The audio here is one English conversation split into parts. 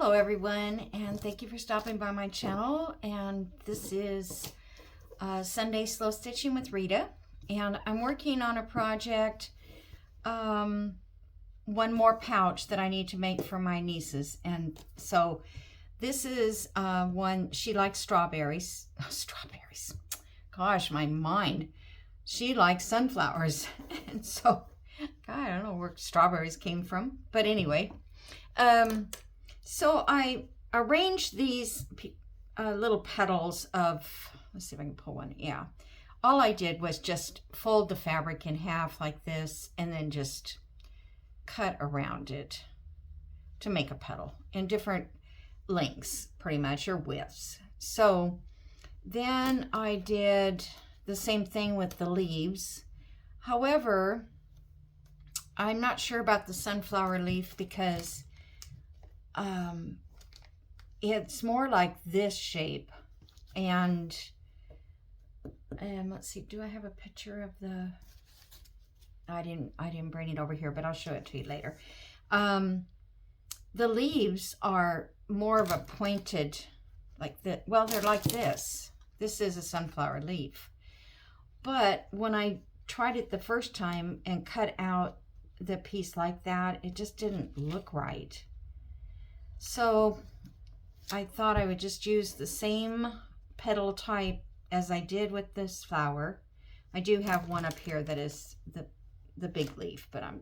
Hello everyone, and thank you for stopping by my channel. And this is Sunday Slow Stitching with Rita, and I'm working on a project, one more pouch that I need to make for my nieces. And so this is one. She likes strawberries. Strawberries, gosh, my mind. She likes sunflowers. And so God, I don't know where strawberries came from, but anyway, so I arranged these little petals of, let's see if I can pull one. Yeah. All I did was just fold the fabric in half like this and then just cut around it to make a petal in different lengths, pretty much, or widths. So then I did the same thing with the leaves. However, I'm not sure about the sunflower leaf because it's more like this shape, and let's see, do I have a picture of the, I didn't bring it over here, but I'll show it to you later. The leaves are more of a pointed, like the, well, they're like this. This is a sunflower leaf, but when I tried it the first time and cut out the piece like that, it just didn't look right. So I thought I would just use the same petal type as I did with this flower. I do have one up here that is the big leaf, but I'm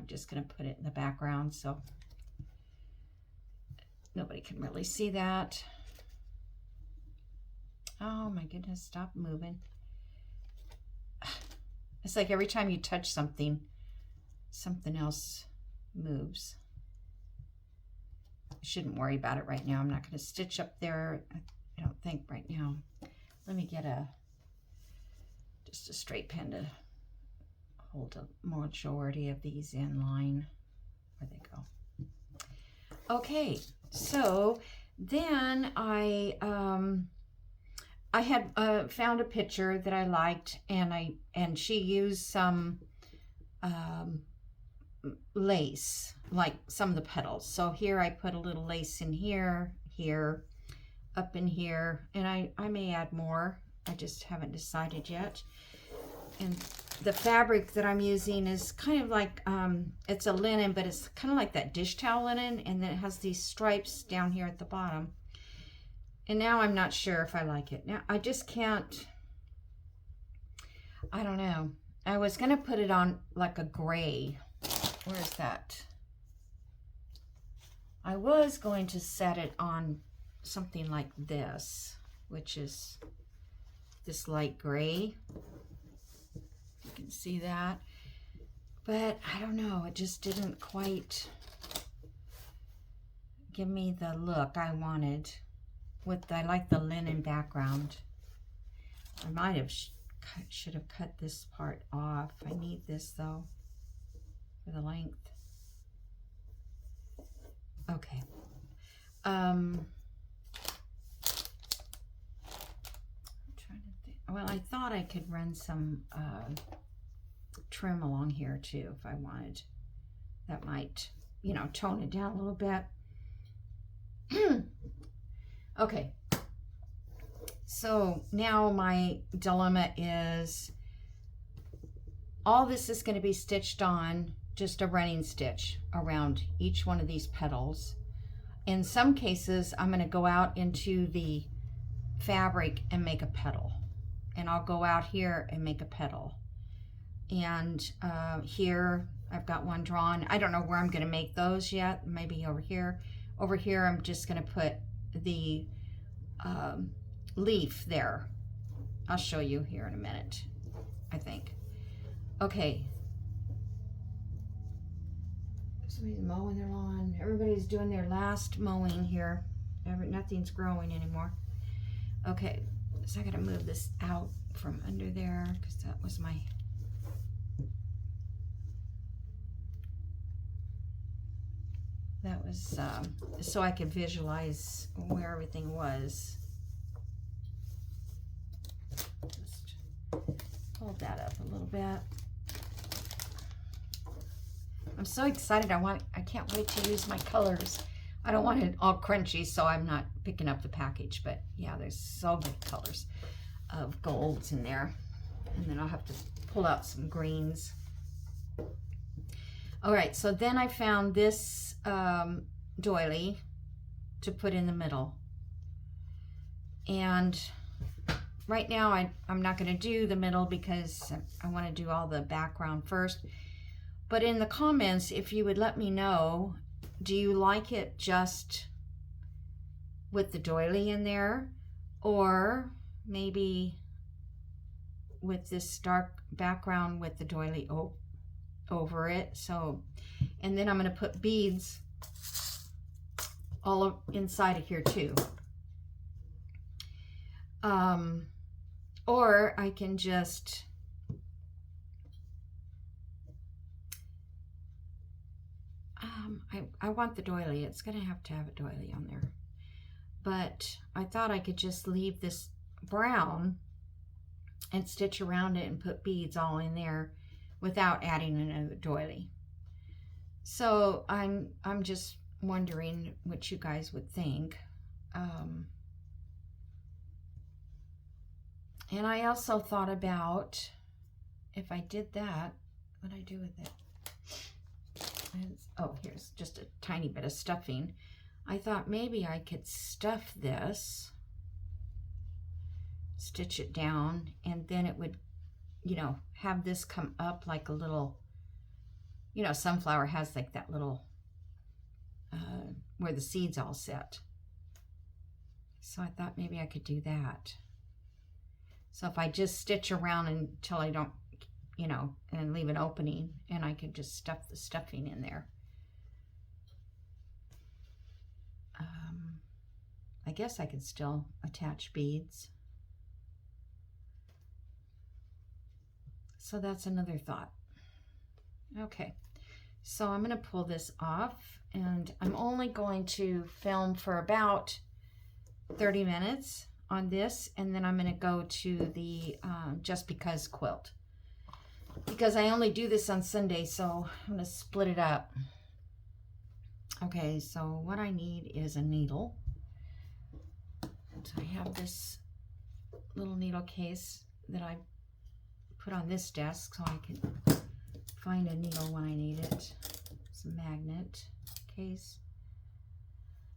just going to put it in the background so nobody can really see that. Oh my goodness, stop moving. It's like every time you touch something, something else moves. I shouldn't worry about it right now. I'm not going to stitch up there, I don't think, right now. Let me get just a straight pin to hold a majority of these in line. Where they go. Okay, so then I had found a picture that I liked, and she used some lace, like some of the petals. So here I put a little lace in here, up in here, and I may add more. I just haven't decided yet. And the fabric that I'm using is kind of like, it's a linen, but it's kind of like that dish towel linen, and then it has these stripes down here at the bottom. And now I'm not sure if I like it. Now I just can't, I don't know. I was gonna put it on like a gray. Where is that? I was going to set it on something like this, which is this light gray. You can see that. But I don't know, it just didn't quite give me the look I wanted. I like the linen background. I might have should have cut this part off. I need this though for the length. Okay. I'm trying to think. Well, I thought I could run some trim along here too if I wanted. That might, you know, tone it down a little bit. Okay. So now my dilemma is all this is going to be stitched on, just a running stitch around each one of these petals. In some cases, I'm going to go out into the fabric and make a petal. And I'll go out here and make a petal. And here, I've got one drawn. I don't know where I'm going to make those yet. Maybe over here. Over here, I'm just going to put the leaf there. I'll show you here in a minute, I think. Okay. Somebody's mowing their lawn. Everybody's doing their last mowing here. Nothing's growing anymore. Okay, so I gotta move this out from under there because that was my... That was so I could visualize where everything was. Just hold that up a little bit. I'm so excited. I can't wait to use my colors. I don't want it all crunchy, so I'm not picking up the package. But yeah, there's so many colors of golds in there. And then I'll have to pull out some greens. All right, so then I found this doily to put in the middle. And right now I'm not going to do the middle because I want to do all the background first. But in the comments, if you would let me know, do you like it just with the doily in there, or maybe with this dark background with the doily over it? So, and then I'm going to put beads all inside of here too. Or I can just I want the doily. It's gonna have to have a doily on there, but I thought I could just leave this brown and stitch around it and put beads all in there without adding another doily. So I'm just wondering what you guys would think. And I also thought about, if I did that, what would I do with it? Oh, here's just a tiny bit of stuffing. I thought maybe I could stuff this, stitch it down, and then it would, you know, have this come up like a little, you know, sunflower has like that little, where the seeds all set. So I thought maybe I could do that. So if I just stitch around until I don't, you know, and leave an opening, and I could just stuff the stuffing in there. I guess I could still attach beads. So that's another thought. Okay, so I'm going to pull this off, and I'm only going to film for about 30 minutes on this, and then I'm going to go to the Just Because quilt, because I only do this on Sunday, so I'm going to split it up. Okay, so what I need is a needle. So I have this little needle case that I put on this desk so I can find a needle when I need it. It's a magnet case.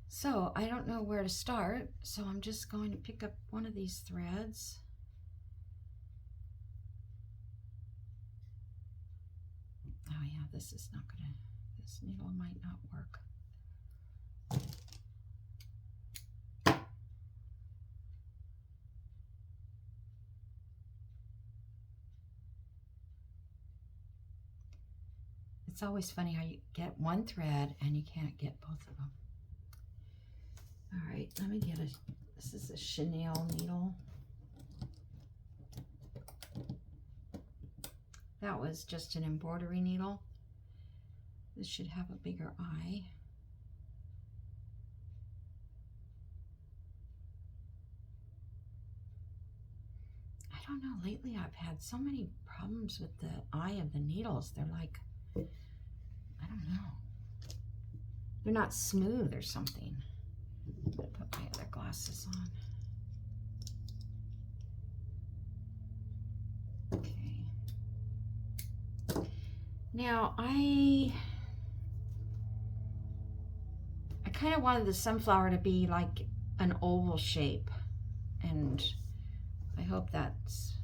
So I don't know where to start, so I'm just going to pick up one of these threads. Oh yeah, this is not gonna, this needle might not work. It's always funny how you get one thread and you can't get both of them. All right, let me get this is a chenille needle. That was just an embroidery needle. This should have a bigger eye. I don't know, lately I've had so many problems with the eye of the needles. They're like, I don't know. They're not smooth or something. I'm gonna put my other glasses on. Okay. Now I kind of wanted the sunflower to be like an oval shape, and I hope that's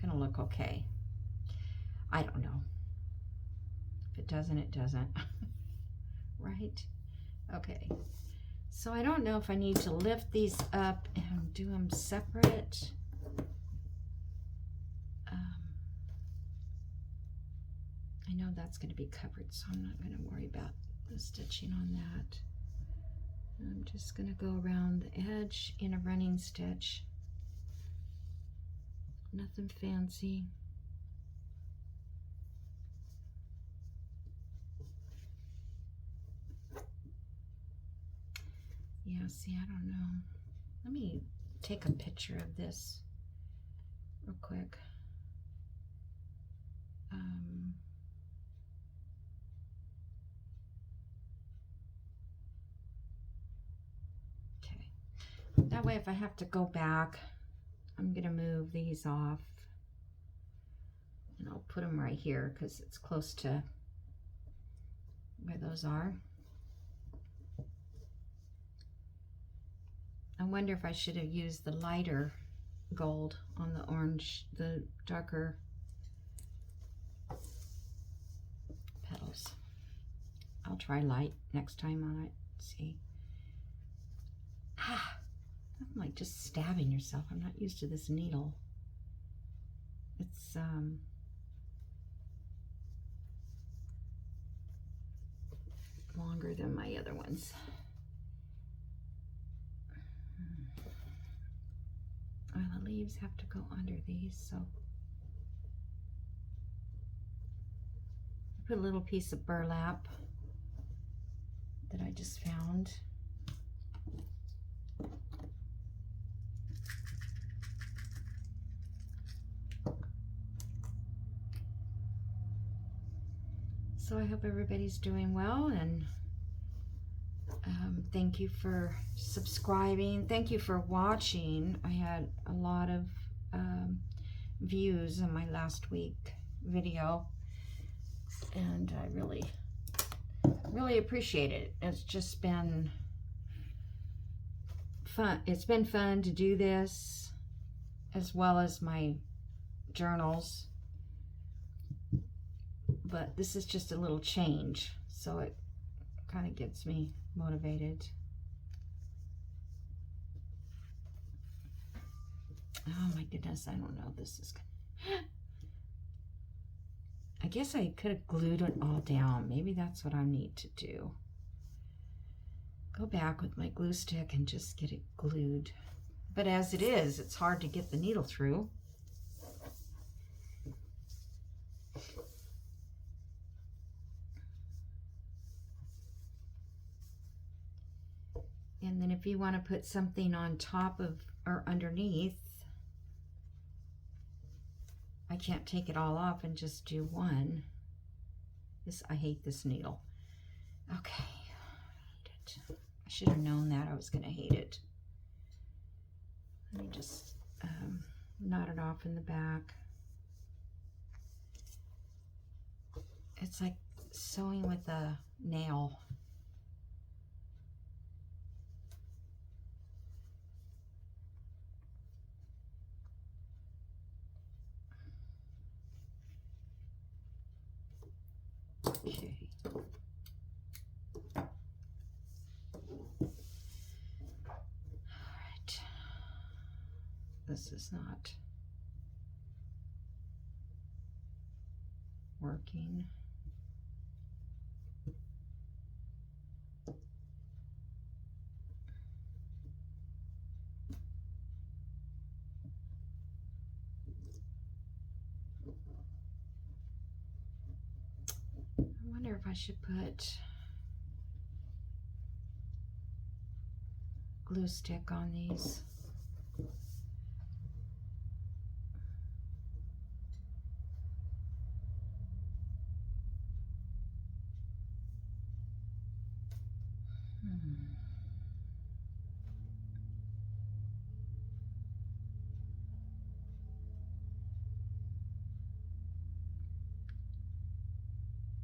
gonna look okay. I don't know. If it doesn't, it doesn't. Right? Okay. So I don't know if I need to lift these up and do them separate. I know that's going to be covered, so I'm not going to worry about the stitching on that. I'm just going to go around the edge in a running stitch. Nothing fancy. Yeah, see, I don't know. Let me take a picture of this real quick. That way if I have to go back, I'm gonna move these off and I'll put them right here because it's close to where those are. I wonder if I should have used the lighter gold on the orange, the darker petals. I'll try light next time on it. See. Ah, I'm like just stabbing yourself. I'm not used to this needle. It's longer than my other ones. Well, the leaves have to go under these, so I put a little piece of burlap that I just found. So I hope everybody's doing well, and thank you for subscribing. Thank you for watching. I had a lot of views in my last week video, and I really appreciate it. It's just been fun. It's been fun to do this, as well as my journals. But this is just a little change, so it kind of gets me motivated. Oh my goodness, I don't know. This is good. I guess I could have glued it all down. Maybe that's what I need to do. Go back with my glue stick and just get it glued. But as it is, it's hard to get the needle through. And then if you want to put something on top of or underneath, I can't take it all off and just do one. I hate this needle. Okay. I should have known that I was going to hate it. Let me just knot it off in the back. It's like sewing with a nail. Okay. All right. This is not working. I wonder if I should put glue stick on these.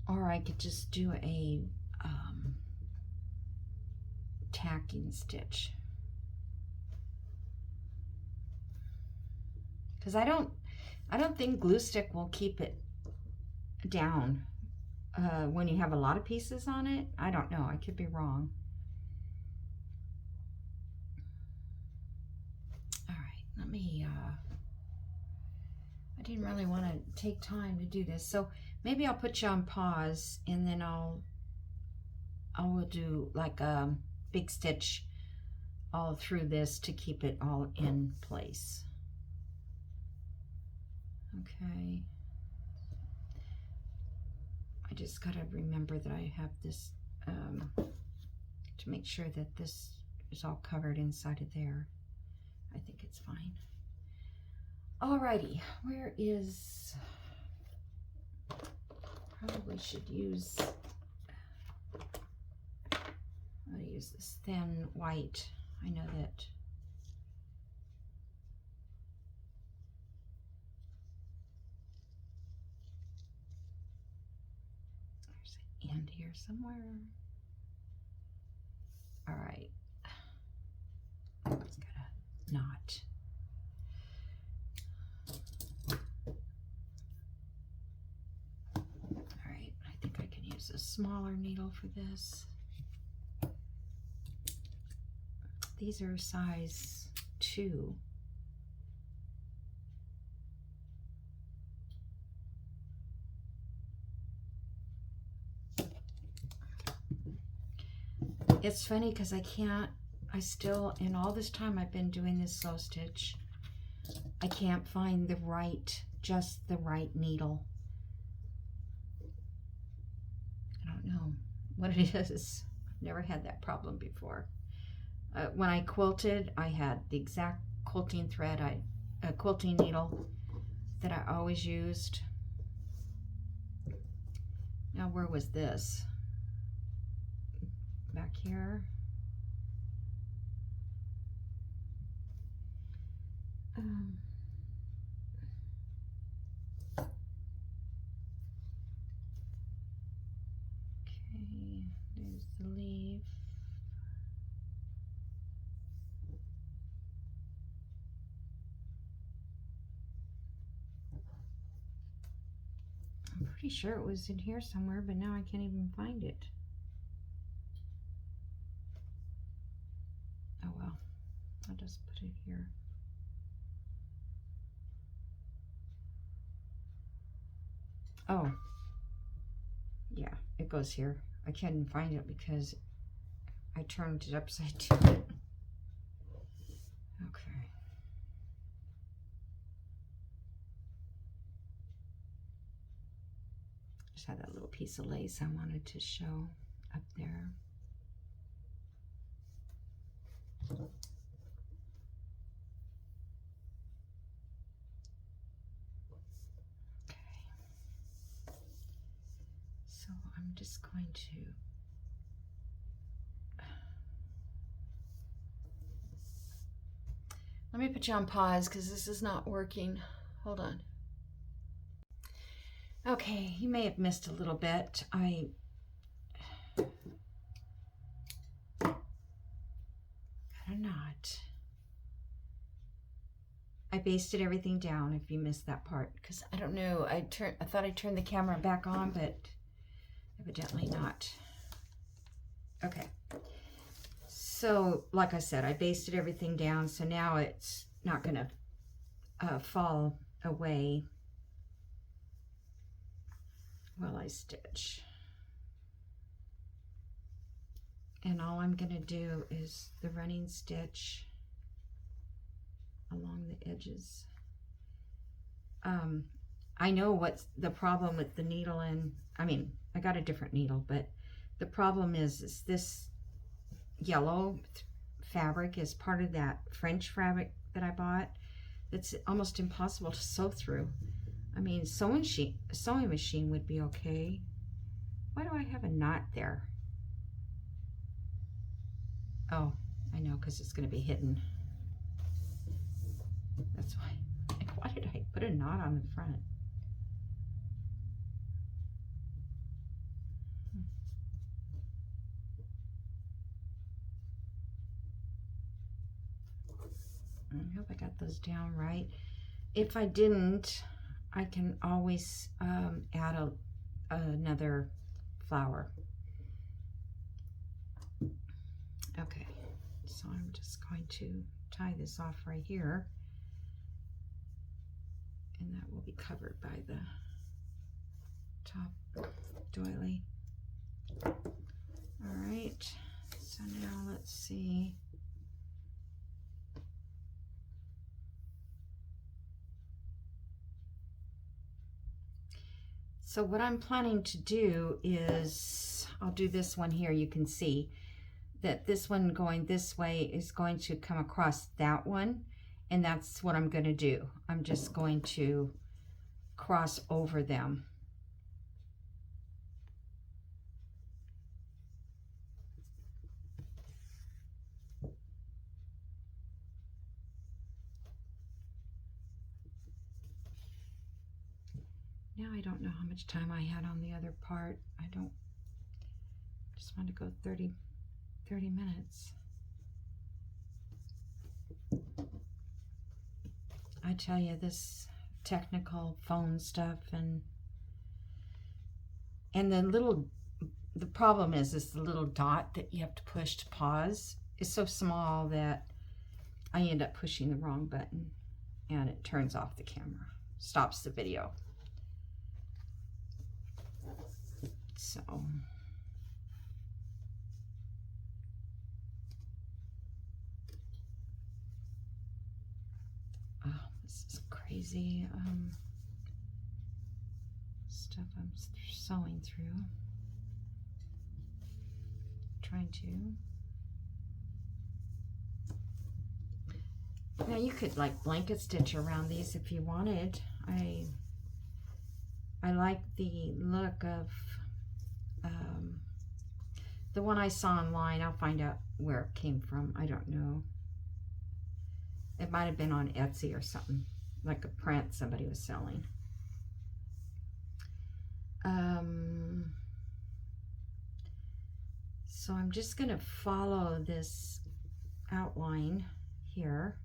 Or I could just do a tacking stitch, because I don't think glue stick will keep it down when you have a lot of pieces on it. I don't know, I could be wrong. All right, let me I didn't really want to take time to do this, so maybe I'll put you on pause, and then I will do like a big stitch all through this to keep it all in place. Okay. I just got to remember that I have this to make sure that this is all covered inside of there. I think it's fine. Alrighty, where is, probably should use, I'll use this thin white. I know that end here somewhere. All right. It's got a knot. All right, I think I can use a smaller needle for this. These are size 2. It's funny because I still, in all this time I've been doing this slow stitch, I can't find just the right needle. I don't know what it is. I've never had that problem before. When I quilted, I had the exact quilting thread, a quilting needle that I always used. Now, where was this? Back here. Okay, there's the leaf. I'm pretty sure it was in here somewhere, but now I can't even find it. Oh well, I'll just put it here. Oh, yeah, it goes here. I couldn't find it because I turned it upside down. Okay. Just had that little piece of lace I wanted to show up there. Okay. So I'm just going to let me put you on pause because this is not working. Hold on. Okay, you may have missed a little bit. I got a knot. I basted everything down if you missed that part, because I don't know, I thought I turned the camera back on, but evidently not. Okay, so like I said, I basted everything down, so now it's not gonna fall away while I stitch. And all I'm gonna do is the running stitch along the edges. I know what's the problem with the needle, and I mean, I got a different needle, but the problem is this yellow fabric is part of that French fabric that I bought. It's almost impossible to sew through. I mean, sewing machine would be okay. Why do I have a knot there? Oh, I know, because it's going to be hidden. That's why. Why did I put a knot on the front? I hope I got those down right. If I didn't, I can always add another flower. Okay, so I'm just going to tie this off right here, and that will be covered by the top doily. All right, so now let's see. So what I'm planning to do is, I'll do this one here. You can see that this one going this way is going to come across that one, and that's what I'm going to do. I'm just going to cross over them. Now I don't know how much time I had on the other part. I don't just wanted to go 30 minutes. I tell you, this technical phone stuff and the problem is the little dot that you have to push to pause is so small that I end up pushing the wrong button and it turns off the camera, stops the video. So oh, this is crazy stuff I'm sewing through, trying to. Now you could like blanket stitch around these if you wanted. I like the look of the one I saw online. I'll find out where it came from. I don't know. It might have been on Etsy or something, like a print somebody was selling. So I'm just going to follow this outline here.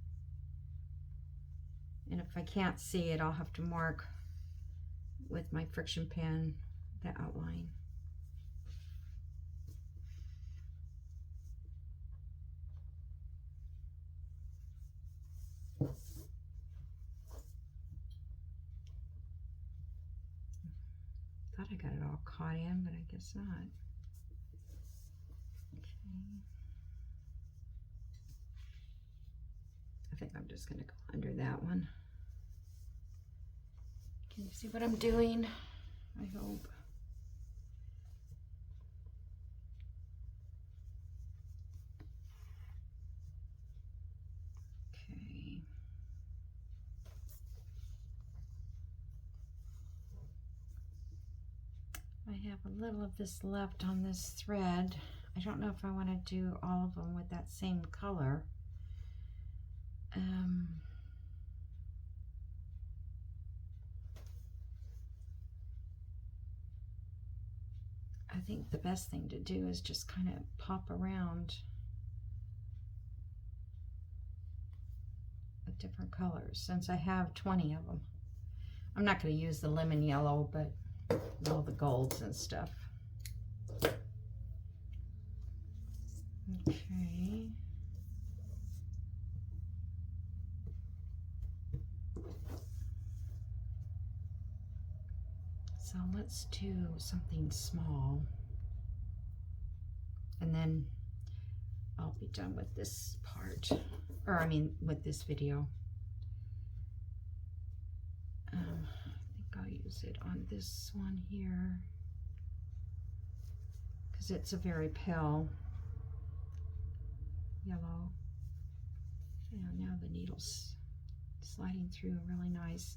And if I can't see it, I'll have to mark with my friction pen the outline. Thought I got it all caught in, but I guess not. Okay. I think I'm just going to go under that one. Can you see what I'm doing? I hope. Okay. I have a little of this left on this thread. I don't know if I want to do all of them with that same color. I think the best thing to do is just kind of pop around with different colors, since I have 20 of them. I'm not going to use the lemon yellow, but all the golds and stuff. Okay. So let's do something small, and then I'll be done with this part, or I mean with this video. I think I'll use it on this one here because it's a very pale yellow. And now the needle's sliding through really nice.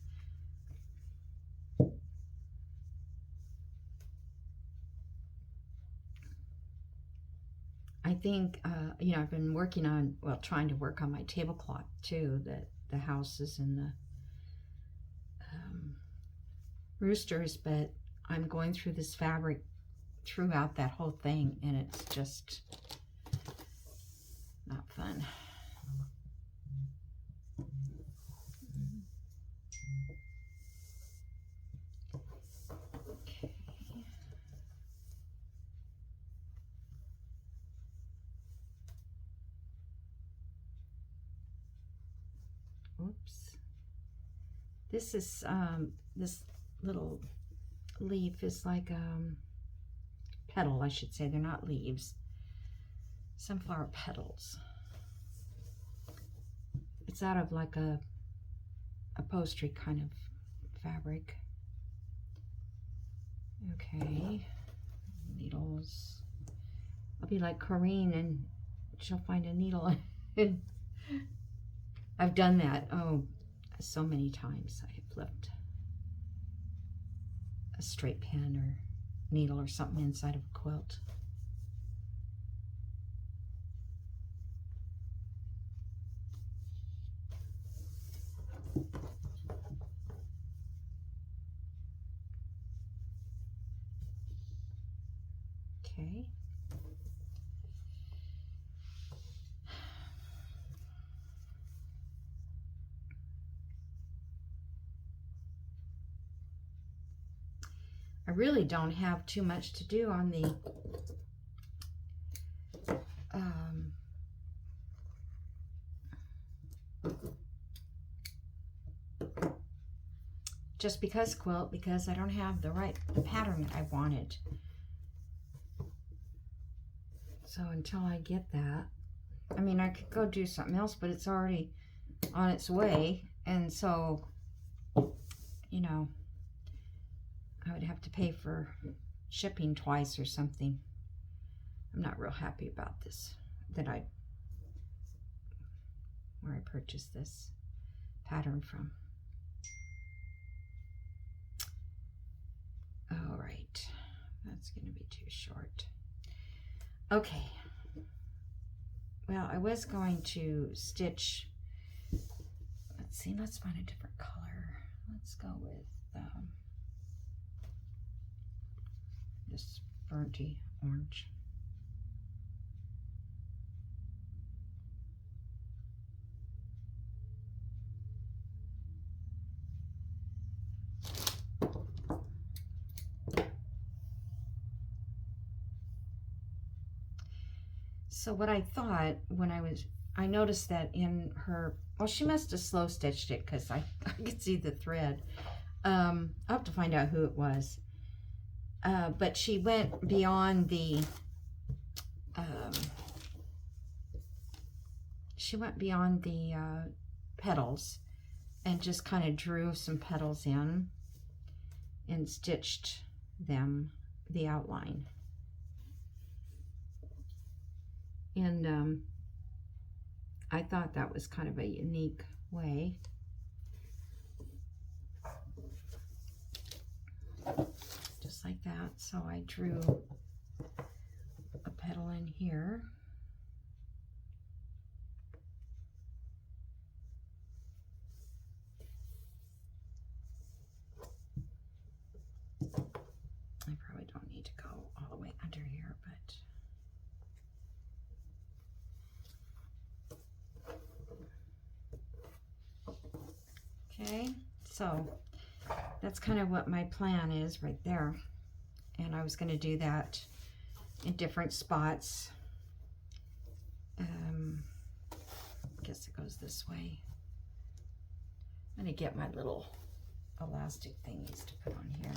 I think, you know, I've been working on, well, trying to work on my tablecloth too, the houses and the roosters, but I'm going through this fabric throughout that whole thing, and it's just not fun. Okay. Oops. This is this little leaf is like petal, I should say. They're not leaves. Sunflower petals. It's out of like a upholstery kind of fabric. Okay. Needles. I'll be like Corrine and she'll find a needle. I've done that, oh, so many times. I have left a straight pen or needle or something inside of a quilt. Okay. really don't have too much to do on the Just Because quilt, because I don't have the pattern that I wanted. So until I get that, I mean, I could go do something else, but it's already on its way. And so, you know, I would have to pay for shipping twice or something. I'm not real happy about this, where I purchased this pattern from. All right, that's going to be too short. Okay. Well, I was going to stitch. Let's see, let's find a different color. Let's go with this burnty orange. So what I thought when I noticed that in her, well, she must have slow stitched it because I could see the thread. I'll have to find out who it was. But she went beyond the, petals and just kind of drew some petals in and stitched them, the outline. And I thought that was kind of a unique way. Just like that. So I drew a petal in here. I probably don't need to go all the way under here, but okay, so that's kind of what my plan is right there. And I was going to do that in different spots. I guess it goes this way. I'm going to get my little elastic thingies to put on here.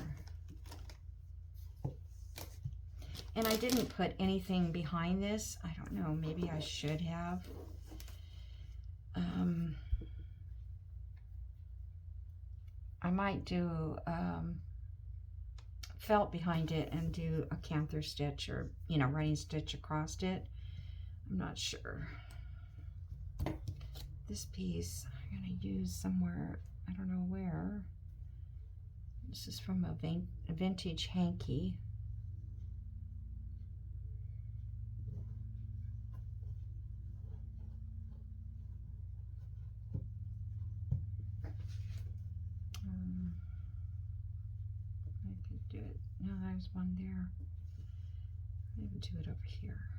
And I didn't put anything behind this. I don't know, maybe I should have. I might do felt behind it and do a canther stitch or, you know, running stitch across it. I'm not sure. This piece I'm going to use somewhere, I don't know where. This is from a vintage hanky. I could do it. No, there's one there. Maybe do it over here.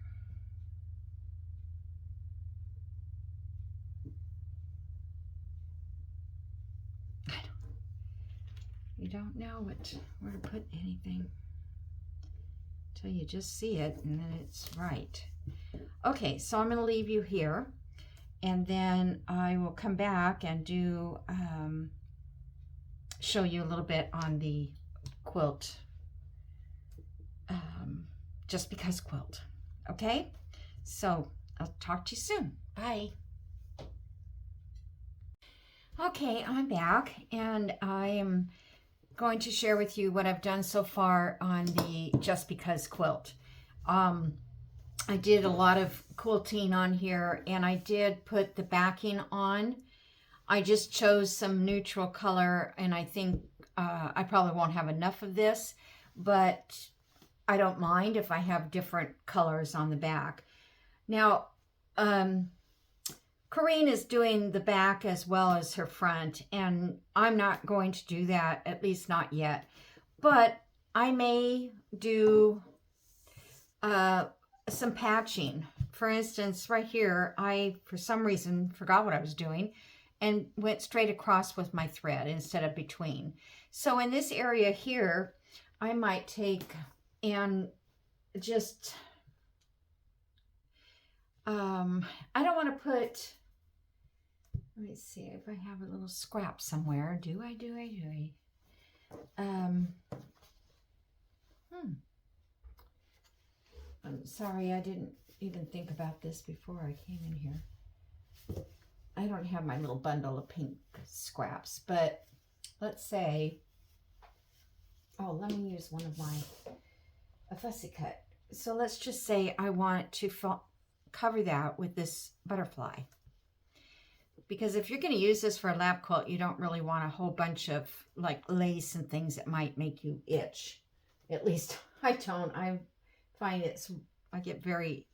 You don't know where to put anything until you just see it, and then it's right. Okay, so I'm going to leave you here, and then I will come back and do show you a little bit on the quilt, Just Because quilt. Okay, so I'll talk to you soon. Bye. Okay, I'm back, and I am going to share with you what I've done so far on the Just Because quilt. I did a lot of quilting on here, and I did put the backing on. I just chose some neutral color, and I think I probably won't have enough of this, but I don't mind if I have different colors on the back. Now, Corrine is doing the back as well as her front, and I'm not going to do that, at least not yet. But I may do some patching. For instance, right here, I, for some reason, forgot what I was doing and went straight across with my thread instead of between. So in this area here, I might take and just, I don't want to put, let me see if I have a little scrap somewhere. Do I? I'm sorry, I didn't even think about this before I came in here. I don't have my little bundle of pink scraps, but let's say, oh, let me use one of a fussy cut. So let's just say I want to cover that with this butterfly. Because if you're going to use this for a lap quilt, you don't really want a whole bunch of like lace and things that might make you itch. At least I don't. I find I get very,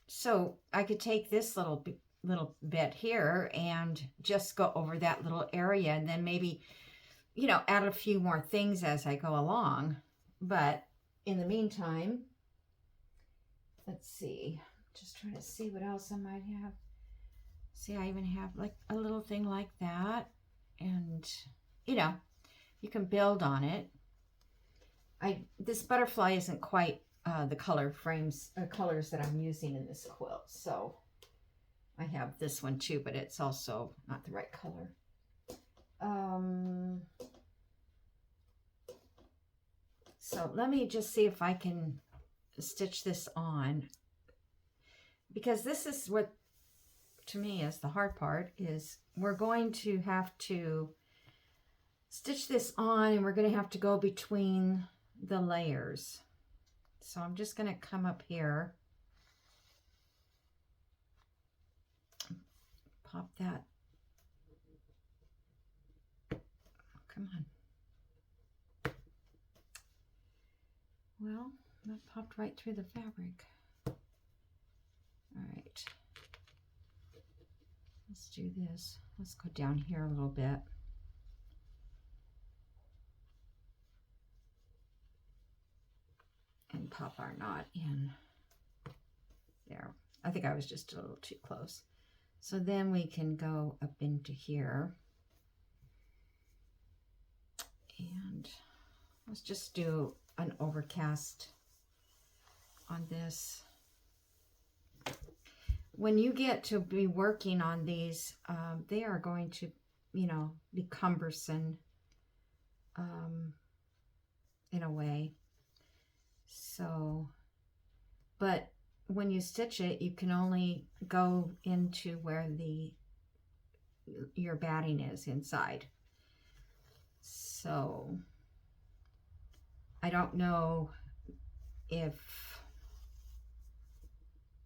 so I could take this little bit here and just go over that little area, and then maybe, you know, add a few more things as I go along. But in the meantime, let's see, just trying to see what else I might have. See, I even have like a little thing like that, and you know, you can build on it. This butterfly isn't quite the colors that I'm using in this quilt, so I have this one too, but it's also not the right color. So let me just see if I can stitch this on, because this is what to me is the hard part, is we're going to have to stitch this on, and we're going to have to go between the layers. So I'm just going to come up here, pop that. Come on. Well, that popped right through the fabric. All right. Let's do this. Let's go down here a little bit. And pop our knot in there. I think I was just a little too close. So then we can go up into here. And let's just do an overcast on this. When you get to be working on these, they are going to, you know, be cumbersome in a way. So, but when you stitch it, you can only go into where your batting is inside. So I don't know if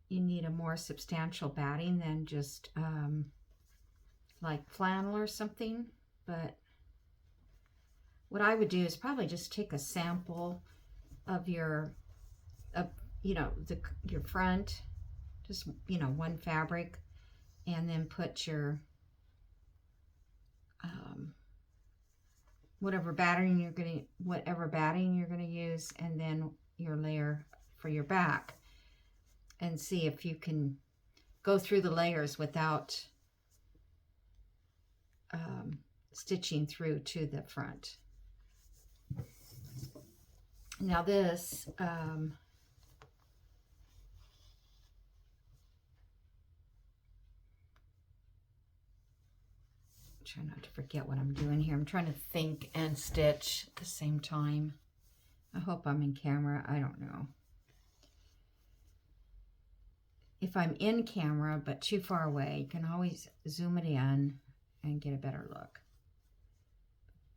you need a more substantial batting than just like flannel or something, but what I would do is probably just take a sample of your your front, just, you know, one fabric, and then put your whatever batting you're gonna use, and then your layer for your back, and see if you can go through the layers without stitching through to the front. Now this, try not to forget what I'm doing here. I'm trying to think and stitch at the same time. I hope I'm in camera. I don't know. If I'm in camera but too far away, you can always zoom it in and get a better look.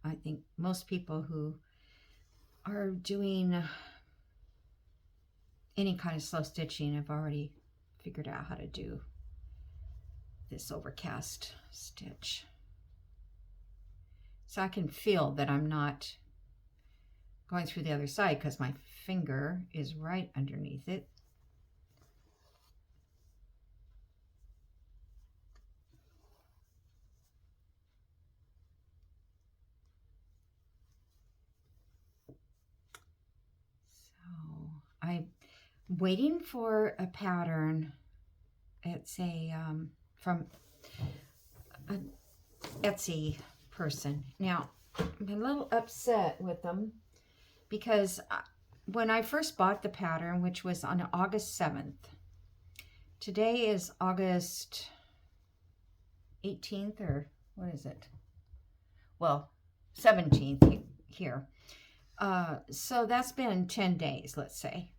I think most people who are doing any kind of slow stitching have already figured out how to do this overcast stitch. So I can feel that I'm not going through the other side because my finger is right underneath it. So I'm waiting for a pattern. It's from an Etsy person. Now, I'm a little upset with them because when I first bought the pattern, which was on August 7th, today is August 18th, or what is it? Well, 17th here. So that's been 10 days, let's say.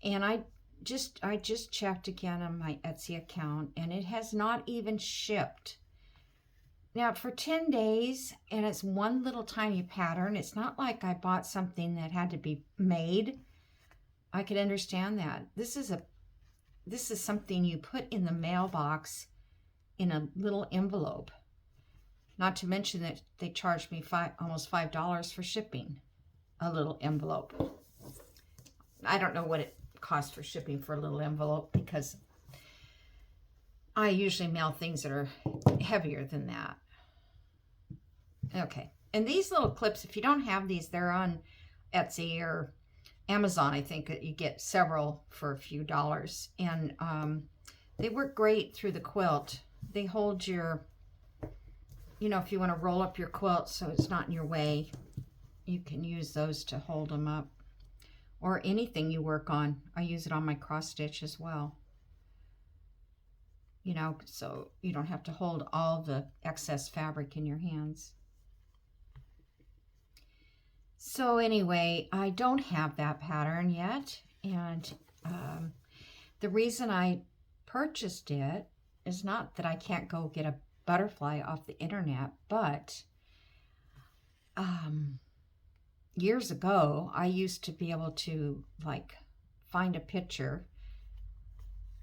And I just checked again on my Etsy account, and it has not even shipped. Now, for 10 days, and it's one little tiny pattern, it's not like I bought something that had to be made. I could understand that. This is something you put in the mailbox in a little envelope. Not to mention that they charged me almost $5 for shipping a little envelope. I don't know what it costs for shipping for a little envelope, because I usually mail things that are heavier than that. Okay, and these little clips, if you don't have these, they're on Etsy or Amazon. I think that you get several for a few dollars, and they work great through the quilt. They hold your, if you want to roll up your quilt so it's not in your way, you can use those to hold them up. Or anything you work on. I use it on my cross stitch as well. So you don't have to hold all the excess fabric in your hands. So anyway, I don't have that pattern yet. And the reason I purchased it is not that I can't go get a butterfly off the internet, but years ago, I used to be able to find a picture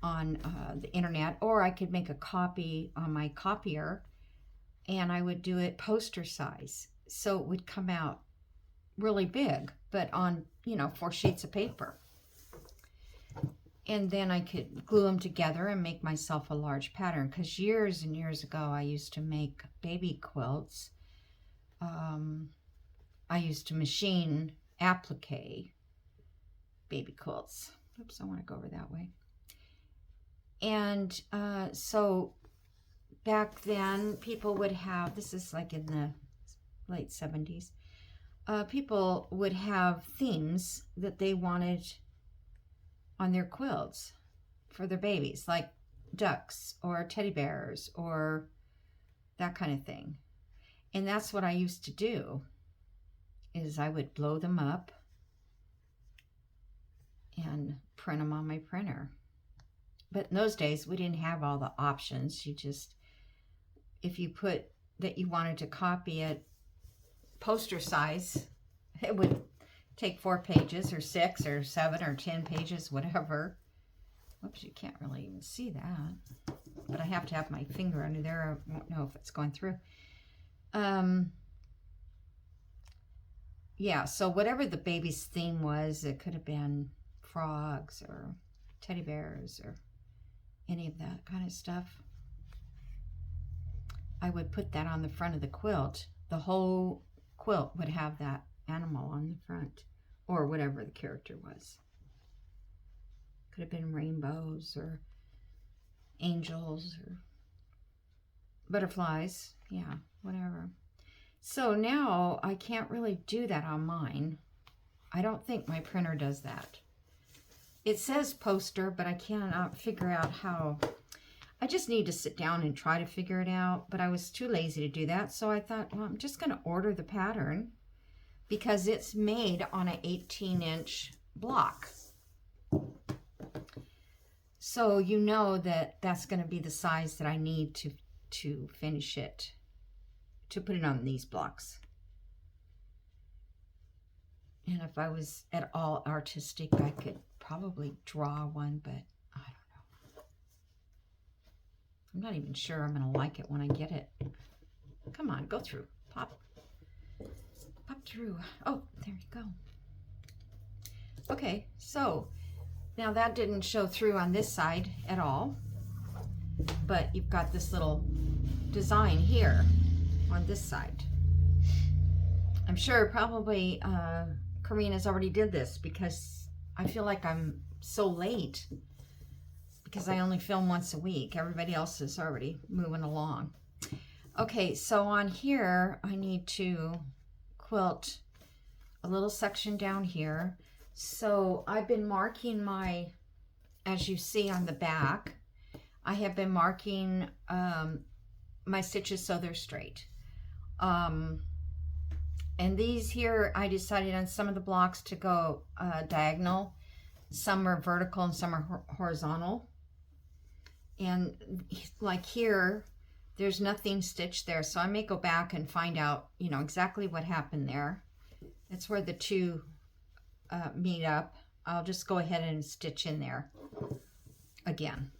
on the internet, or I could make a copy on my copier, and I would do it poster size. So it would come out really big, but on, 4 sheets of paper. And then I could glue them together and make myself a large pattern, because years and years ago, I used to make baby quilts. I used to machine applique baby quilts. Oops, I want to go over that way. And so back then, people would have, this is like in the late 70s, people would have themes that they wanted on their quilts for their babies, like ducks or teddy bears or that kind of thing. And that's what I used to do. Is I would blow them up and print them on my printer. But in those days, we didn't have all the options. You just, if you put that you wanted to copy it poster size, it would take 4 pages or 6 or 7 or 10 pages, whatever. Whoops, you can't really even see that. But I have to have my finger under there. I won't know if it's going through. Yeah, so whatever the baby's theme was, it could have been frogs or teddy bears or any of that kind of stuff. I would put that on the front of the quilt. The whole quilt would have that animal on the front, or whatever the character was. Could have been rainbows or angels or butterflies. Yeah, whatever. So now I can't really do that on mine. I don't think my printer does that. It says poster, but I cannot figure out how. I just need to sit down and try to figure it out, but I was too lazy to do that. So I thought, well, I'm just going to order the pattern because it's made on an 18-inch block. So you know that that's going to be the size that I need to finish it, to put it on these blocks. And if I was at all artistic, I could probably draw one, but I don't know. I'm not even sure I'm going to like it when I get it. Come on, go through. Pop through. Oh, there you go. Okay, so now that didn't show through on this side at all, but you've got this little design here on this side. I'm sure probably Karina's already did this because I feel like I'm so late because I only film once a week. Everybody else is already moving along. Okay, so on here, I need to quilt a little section down here. So I've been marking my, as you see on the back, I have been marking my stitches so they're straight. And these here, I decided on some of the blocks to go diagonal. Some are vertical and some are horizontal. And like here, there's nothing stitched there. So I may go back and find out, you know, exactly what happened there. It's where the two meet up. I'll just go ahead and stitch in there again,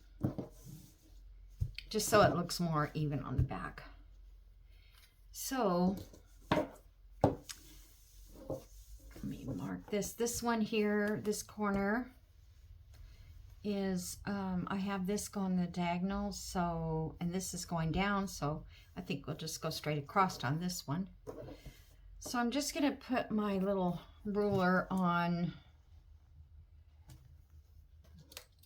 just so it looks more even on the back. So let me mark this. This one here, this corner is, I have this going the diagonal, so, and this is going down, so I think we'll just go straight across on this one. So I'm just going to put my little ruler on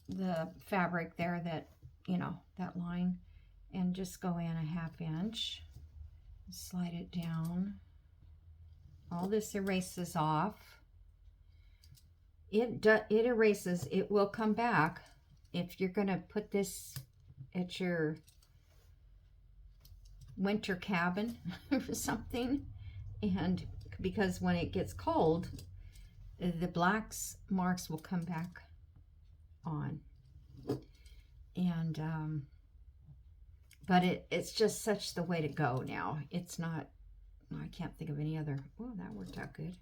the fabric there, that, you know, that line, and just go in a 1/2 inch, slide it down. All this erases off. It erases. It will come back if you're going to put this at your winter cabin or something, and because when it gets cold, the black marks will come back on. And but it's just such the way to go now. It's not, I can't think of any other, oh, that worked out good,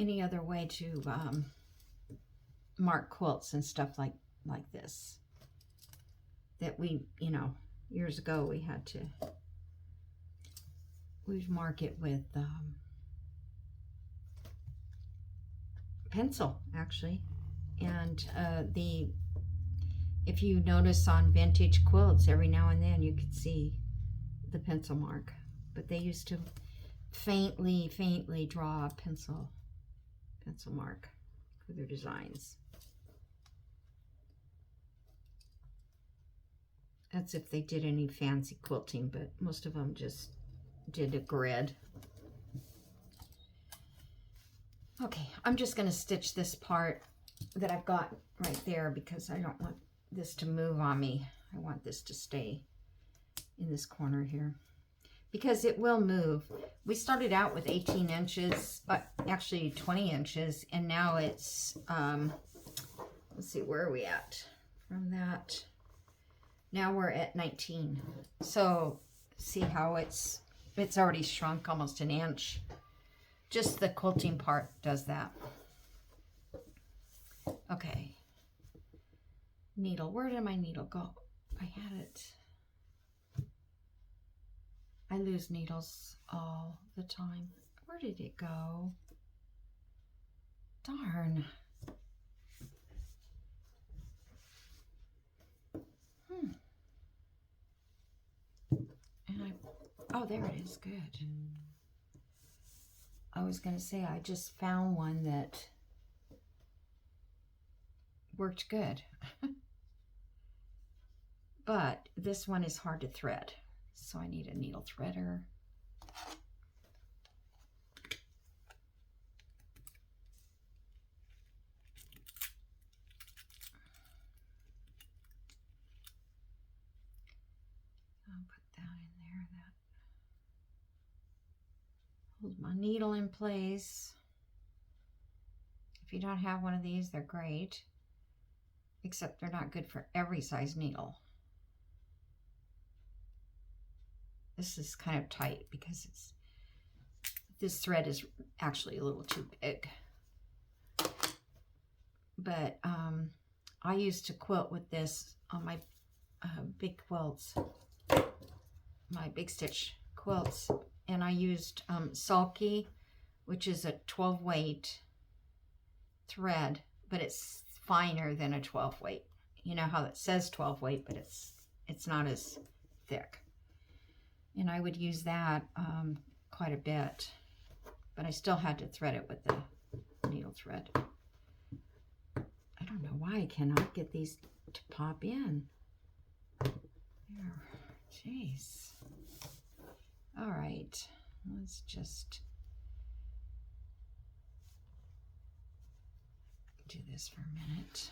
any other way to mark quilts and stuff like this, that we, you know, years ago we had to, we'd mark it with pencil actually. And if you notice on vintage quilts, every now and then you could see the pencil mark, but they used to faintly draw a pencil mark for their designs. That's if they did any fancy quilting, but most of them just did a grid. Okay, I'm just going to stitch this part that I've got right there because I don't want this to move on me. I want this to stay in this corner here because it will move. We started out with 18 inches, actually 20 inches, and now it's, let's see, where are we at from that? Now we're at 19. So see how it's already shrunk almost an inch. Just the quilting part does that. Okay. Needle, where did my needle go? I had it. I lose needles all the time. Where did it go? Darn. And oh, there it is. Good. I was going to say, I just found one that worked good. But this one is hard to thread, so I need a needle threader. I'll put that in there. That holds my needle in place. If you don't have one of these, they're great, except they're not good for every size needle. This is kind of tight because this thread is actually a little too big. But I used to quilt with this on my big quilts, my big stitch quilts, and I used sulky, which is a 12 weight thread, but it's finer than a 12 weight. You know how it says 12 weight, but it's not as thick. And I would use that quite a bit, but I still had to thread it with the needle thread. I don't know why I cannot get these to pop in. There. Jeez. All right, let's just do this for a minute.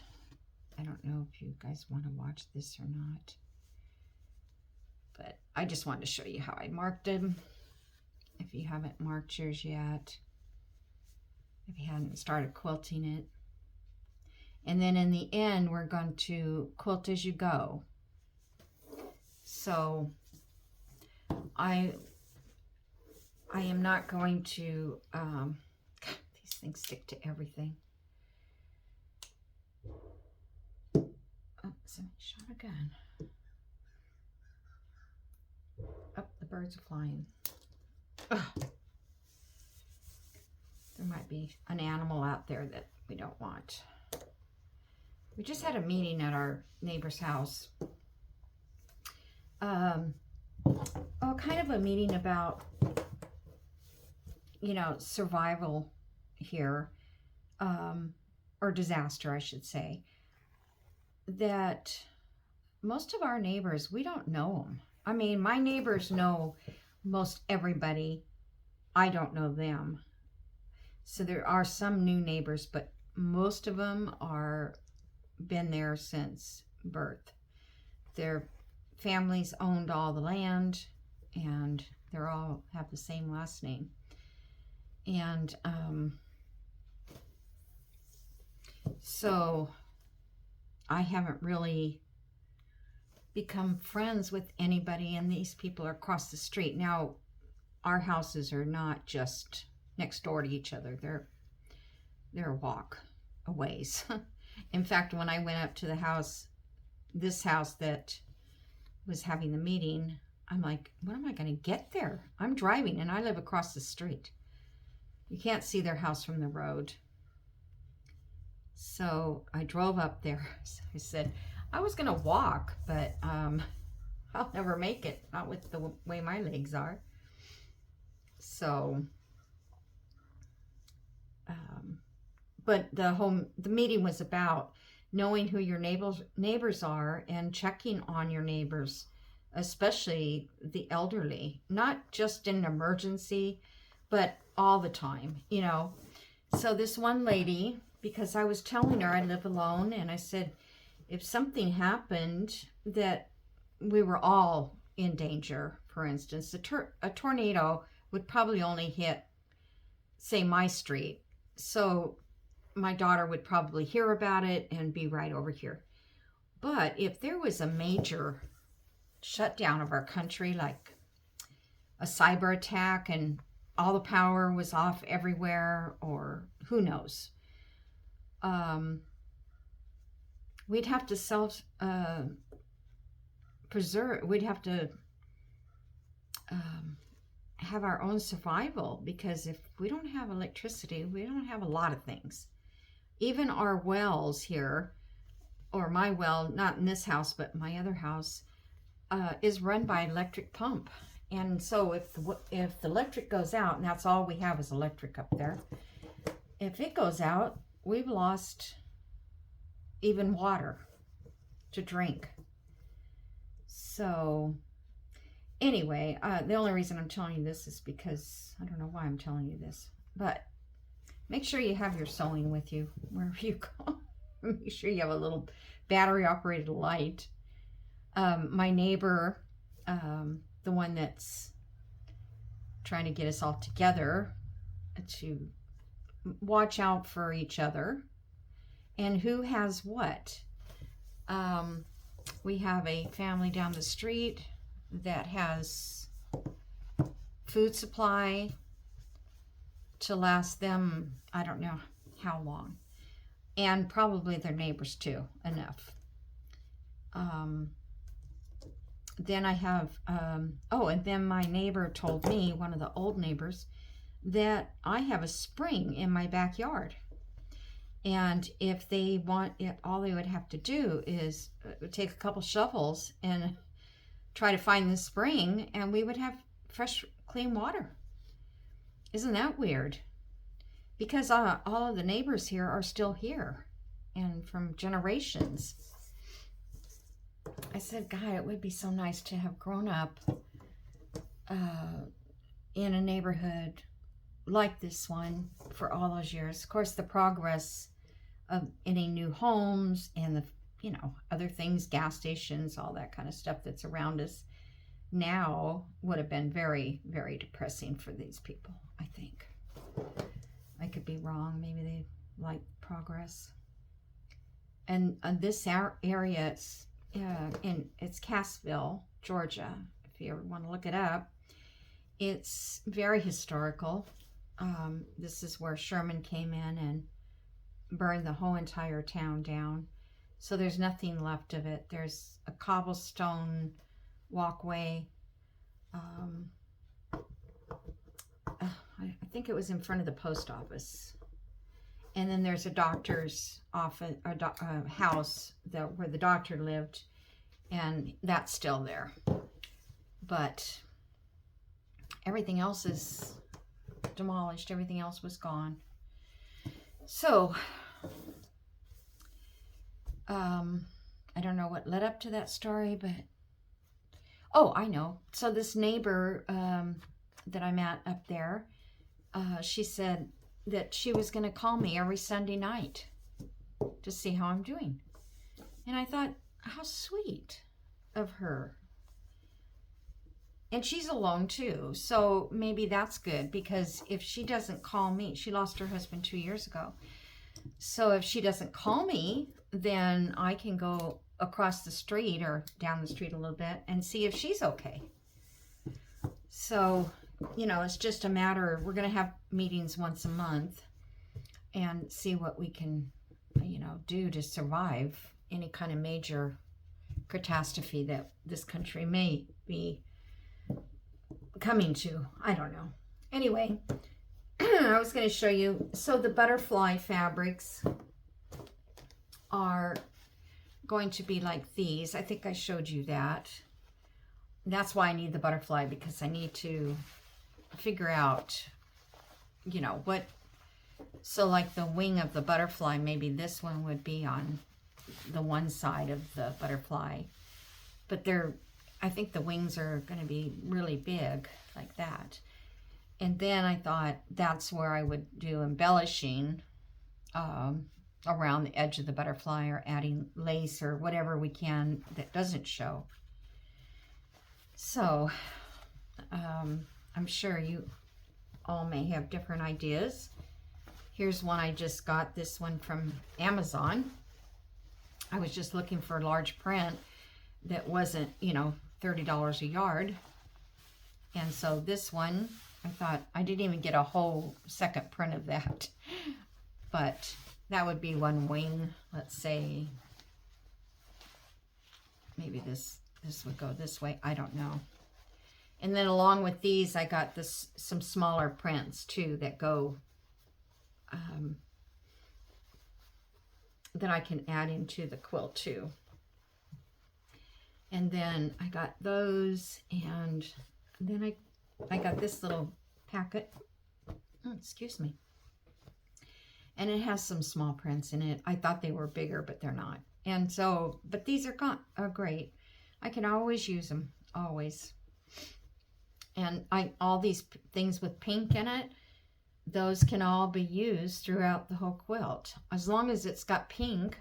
I don't know if you guys want to watch this or not, but I just wanted to show you how I marked them. If you haven't marked yours yet, if you hadn't started quilting it. And then in the end, we're going to quilt as you go. So I am not going to, these things stick to everything. Oh, somebody shot a gun. Oh, the birds are flying. Ugh. There might be an animal out there that we don't want. We just had a meeting at our neighbor's house. Kind of a meeting about, you know, survival here, or disaster, I should say. That most of our neighbors, we don't know them. I mean, my neighbors know most everybody. I don't know them. So there are some new neighbors, but most of them are been there since birth. Their families owned all the land, and they're all have the same last name. And so I haven't really become friends with anybody, and these people are across the street. Now, our houses are not just next door to each other. They're a walk a ways. In fact, when I went up to the house, this house that was having the meeting, I'm like, what am I going to get there? I'm driving, and I live across the street. You can't see their house from the road. So I drove up there. So I said, I was going to walk, but I'll never make it, not with the way my legs are. So, but the meeting was about knowing who your neighbors are and checking on your neighbors, especially the elderly, not just in an emergency, but all the time, you know. So this one lady, because I was telling her I live alone, and I said, if something happened that we were all in danger, for instance, a tornado would probably only hit, say, my street. So my daughter would probably hear about it and be right over here. But if there was a major shutdown of our country, like a cyber attack and all the power was off everywhere, or who knows, we'd have to self-preserve. We'd have to have our own survival, because if we don't have electricity, we don't have a lot of things. Even our wells here, or my well, not in this house, but my other house, is run by electric pump. And so if the electric goes out, and that's all we have is electric up there, if it goes out, we've lost even water to drink. So anyway, the only reason I'm telling you this is because, I don't know why I'm telling you this, but make sure you have your sewing with you wherever you go. Make sure you have a little battery operated light. My neighbor, the one that's trying to get us all together to watch out for each other and who has what. We have a family down the street that has food supply to last them, I don't know how long, and probably their neighbors too, enough. Then I have, and then my neighbor told me, one of the old neighbors, that I have a spring in my backyard. And if they want it, all they would have to do is take a couple shovels and try to find the spring, and we would have fresh, clean water. Isn't that weird? Because all of the neighbors here are still here, and from generations. I said, God, it would be so nice to have grown up in a neighborhood like this one for all those years. Of course, the progress of any new homes and the, other things, gas stations, all that kind of stuff that's around us now would have been very, very depressing for these people, I think. I could be wrong. Maybe they like progress. And this area, it's Cassville, Georgia, if you ever want to look it up. It's very historical. This is where Sherman came in and burned the whole entire town down. So there's nothing left of it. There's a cobblestone walkway. I think it was in front of the post office. And then there's a doctor's office, a house where the doctor lived, and that's still there. But everything else is demolished. Everything else was gone. So, I don't know what led up to that story, but, oh, I know. So this neighbor that I met up there, she said that she was going to call me every Sunday night to see how I'm doing. And I thought, how sweet of her. And she's alone too, so maybe that's good, because if she doesn't call me, she lost her husband 2 years ago. So if she doesn't call me, then I can go across the street or down the street a little bit and see if she's okay. So, it's just a matter of, we're going to have meetings once a month and see what we can, do to survive any kind of major catastrophe that this country may be coming to. I don't know. Anyway, I was going to show you. So the butterfly fabrics are going to be like these. I think I showed you that. That's why I need the butterfly, because I need to figure out, what. So like the wing of the butterfly, maybe this one would be on the one side of the butterfly. But I think the wings are going to be really big like that. And then I thought that's where I would do embellishing around the edge of the butterfly, or adding lace or whatever we can that doesn't show. So I'm sure you all may have different ideas. Here's one I just got, this one from Amazon. I was just looking for a large print that wasn't, $30 a yard. And so this one, I thought, I didn't even get a whole second print of that. But that would be one wing. Let's say maybe this would go this way. I don't know. And then along with these, I got some smaller prints too that go, that I can add into the quilt too. And then I got those, and then I got this little packet. Oh, excuse me. And it has some small prints in it. I thought they were bigger, but they're not. And so, but these are great. I can always use them, always. And all these things with pink in it, those can all be used throughout the whole quilt. As long as it's got pink,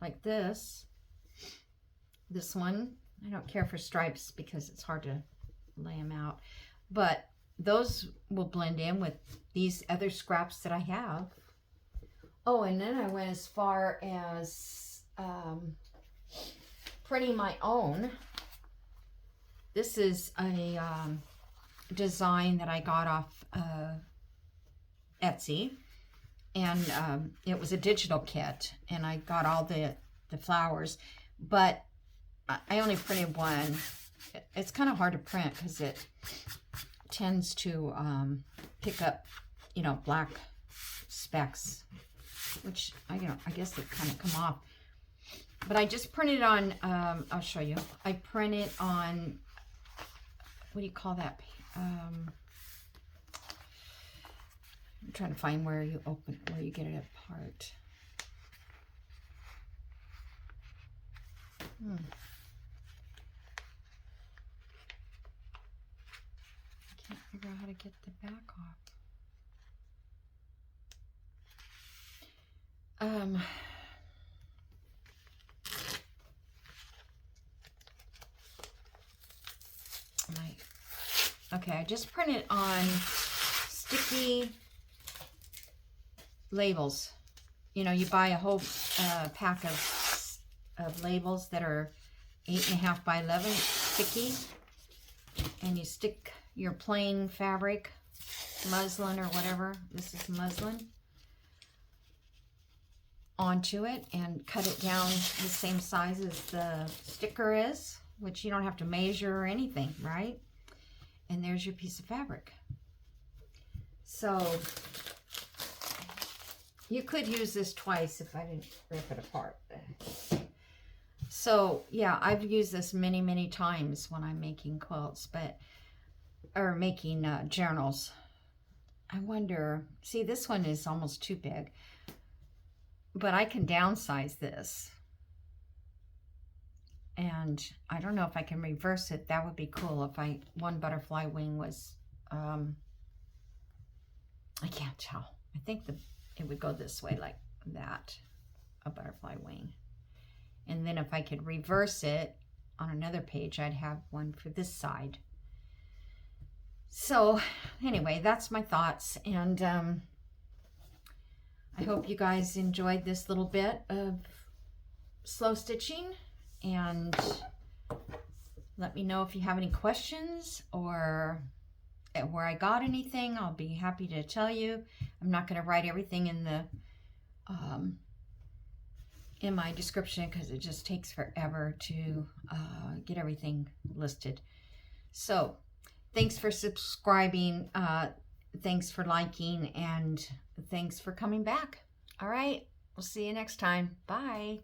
like this one. I don't care for stripes because it's hard to lay them out. But those will blend in with these other scraps that I have. Oh, and then I went as far as printing my own. This is a design that I got off Etsy, and it was a digital kit, and I got all the flowers, but I only printed one. It's kind of hard to print because it tends to pick up, black specks, which I guess they kind of come off. But I just printed on, I'll show you. I printed on, what do you call that? I'm trying to find where you get it apart. figure out how to get the back off. Okay, I just printed on sticky labels. You know, you buy a whole pack of labels that are 8.5 by 11 sticky, and you stick your plain fabric, muslin or whatever, this is muslin, onto it and cut it down the same size as the sticker is, which you don't have to measure or anything, right? And there's your piece of fabric. So you could use this twice if I didn't rip it apart. So yeah, I've used this many, many times when I'm making quilts, or making journals. I wonder, see, this one is almost too big, but I can downsize this. And I don't know if I can reverse it. That would be cool if one butterfly wing was, I can't tell. I think it would go this way like that, a butterfly wing. And then if I could reverse it on another page, I'd have one for this side. So anyway, that's my thoughts. And I hope you guys enjoyed this little bit of slow stitching. And let me know if you have any questions or where I got anything. I'll be happy to tell you. I'm not going to write everything in my description because it just takes forever to get everything listed. So thanks for subscribing, thanks for liking, and thanks for coming back. All right, we'll see you next time. Bye.